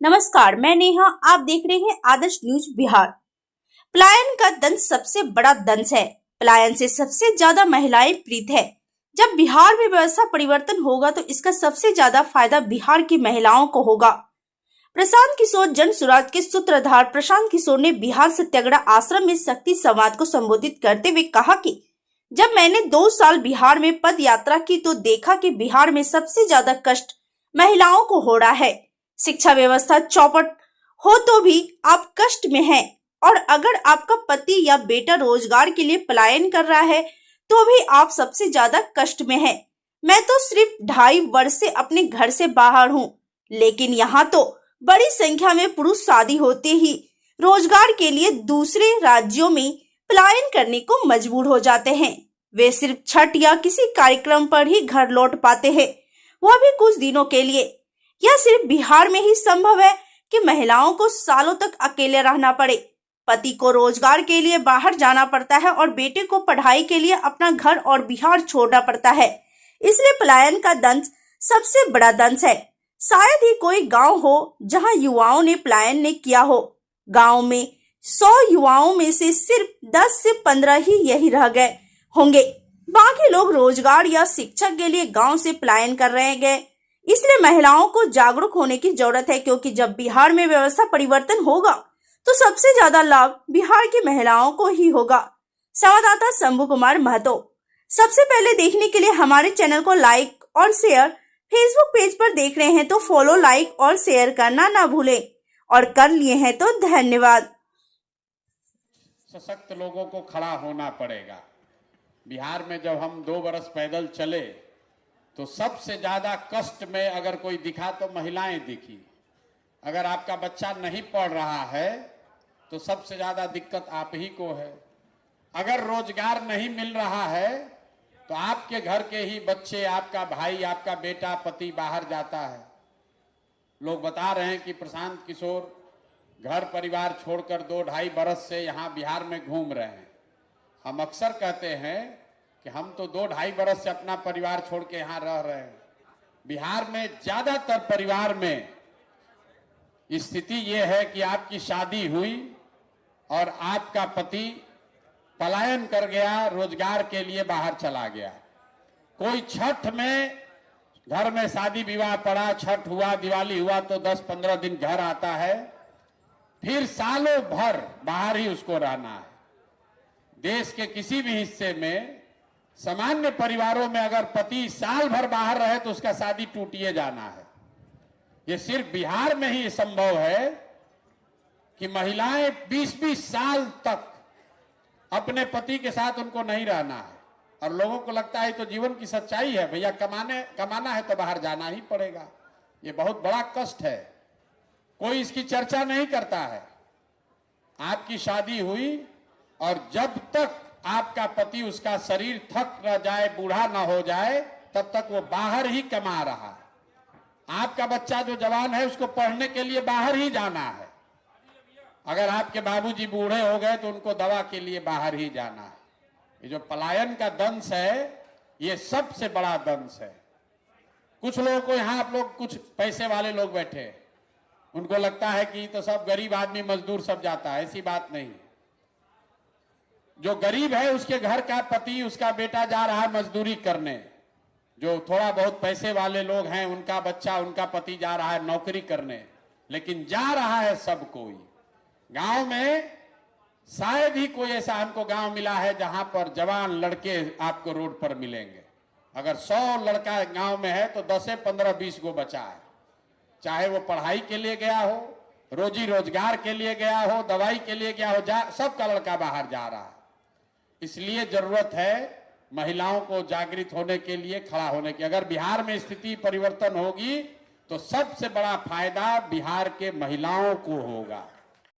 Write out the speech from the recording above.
नमस्कार, मैं नेहा। आप देख रहे हैं आदर्श न्यूज बिहार। पलायन का दंश सबसे बड़ा दंश है। पलायन से सबसे ज्यादा महिलाएं पीड़ित है। जब बिहार में व्यवस्था परिवर्तन होगा तो इसका सबसे ज्यादा फायदा बिहार की महिलाओं को होगा। प्रशांत किशोर जन सुराज के सूत्रधार प्रशांत किशोर ने बिहार सत्याग्रह आश्रम में शक्ति संवाद को संबोधित करते हुए कहा कि जब मैंने 2 साल बिहार में पद यात्रा की तो देखा कि बिहार में सबसे ज्यादा कष्ट महिलाओं को हो रहा है। शिक्षा व्यवस्था चौपट हो तो भी आप कष्ट में हैं, और अगर आपका पति या बेटा रोजगार के लिए पलायन कर रहा है तो भी आप सबसे ज्यादा कष्ट में हैं। मैं तो सिर्फ 2.5 वर्ष से अपने घर से बाहर हूँ, लेकिन यहाँ तो बड़ी संख्या में पुरुष शादी होते ही रोजगार के लिए दूसरे राज्यों में पलायन करने को मजबूर हो जाते हैं। वे सिर्फ छठ या किसी कार्यक्रम पर ही घर लौट पाते हैं, वह भी कुछ दिनों के लिए। यह सिर्फ बिहार में ही संभव है कि महिलाओं को सालों तक अकेले रहना पड़े। पति को रोजगार के लिए बाहर जाना पड़ता है और बेटे को पढ़ाई के लिए अपना घर और बिहार छोड़ना पड़ता है। इसलिए पलायन का दंश सबसे बड़ा दंश है। शायद ही कोई गांव हो जहां युवाओं ने पलायन नहीं किया हो। गांव में 100 युवाओं में से सिर्फ 10 से 15 ही यही रह गए होंगे। बाकी लोग रोजगार या शिक्षा के लिए गांव से पलायन कर रहे गए। इसलिए महिलाओं को जागरूक होने की जरूरत है, क्योंकि जब बिहार में व्यवस्था परिवर्तन होगा तो सबसे ज्यादा लाभ बिहार की महिलाओं को ही होगा। संवाददाता शंभू कुमार महतो। सबसे पहले देखने के लिए हमारे चैनल को लाइक और शेयर, फेसबुक पेज पर देख रहे हैं तो फॉलो, लाइक और शेयर करना ना भूलें, और कर लिए हैं तो धन्यवाद। सशक्त लोगों को खड़ा होना पड़ेगा। बिहार में जब हम 2 बरस पैदल चले तो सबसे ज्यादा कष्ट में अगर कोई दिखा तो महिलाएं दिखी। अगर आपका बच्चा नहीं पढ़ रहा है तो सबसे ज्यादा दिक्कत आप ही को है। अगर रोजगार नहीं मिल रहा है तो आपके घर के ही बच्चे, आपका भाई, आपका बेटा, पति बाहर जाता है। लोग बता रहे हैं कि प्रशांत किशोर घर परिवार छोड़कर 2-2.5 बरस से यहाँ बिहार में घूम रहे हैं। हम अक्सर कहते हैं कि हम तो 2-2.5 बरस से अपना परिवार छोड़ के यहाँ रह रहे हैं। बिहार में ज्यादातर परिवार में स्थिति ये है कि आपकी शादी हुई और आपका पति पलायन कर गया, रोजगार के लिए बाहर चला गया। कोई छठ में घर में शादी विवाह पड़ा, छठ हुआ, दिवाली हुआ तो 10-15 दिन घर आता है, फिर सालों भर बाहर ही उसको रहना है। देश के किसी भी हिस्से में सामान्य परिवारों में अगर पति साल भर बाहर रहे तो उसका शादी टूटिए जाना है। ये सिर्फ बिहार में ही संभव है कि महिलाएं 20-20 साल तक अपने पति के साथ उनको नहीं रहना है, और लोगों को लगता है तो जीवन की सच्चाई है, भैया कमाना है तो बाहर जाना ही पड़ेगा। ये बहुत बड़ा कष्ट है, कोई इसकी चर्चा नहीं करता है। आपकी शादी हुई और जब तक आपका पति, उसका शरीर थक न जाए, बूढ़ा न हो जाए, तब तक वो बाहर ही कमा रहा है। आपका बच्चा जो जवान है उसको पढ़ने के लिए बाहर ही जाना है। अगर आपके बाबूजी बूढ़े हो गए तो उनको दवा के लिए बाहर ही जाना है। ये जो पलायन का दंश है, ये सबसे बड़ा दंश है। कुछ लोगों को यहाँ, आप लोग कुछ पैसे वाले लोग बैठे, उनको लगता है कि तो सब गरीब आदमी मजदूर सब जाता है। ऐसी बात नहीं। जो गरीब है उसके घर का पति, उसका बेटा जा रहा है मजदूरी करने। जो थोड़ा बहुत पैसे वाले लोग हैं उनका बच्चा, उनका पति जा रहा है नौकरी करने, लेकिन जा रहा है सब कोई। गांव में शायद ही कोई ऐसा हमको गांव मिला है जहां पर जवान लड़के आपको रोड पर मिलेंगे। अगर 100 लड़का गांव में है तो 10 से 15-20 गो बचा है। चाहे वो पढ़ाई के लिए गया हो, रोजी रोजगार के लिए गया हो, दवाई के लिए गया हो, सबका लड़का बाहर जा रहा है। इसलिए जरूरत है महिलाओं को जागृत होने के लिए, खड़ा होने की। अगर बिहार में स्थिति परिवर्तन होगी तो सबसे बड़ा फायदा बिहार के महिलाओं को होगा।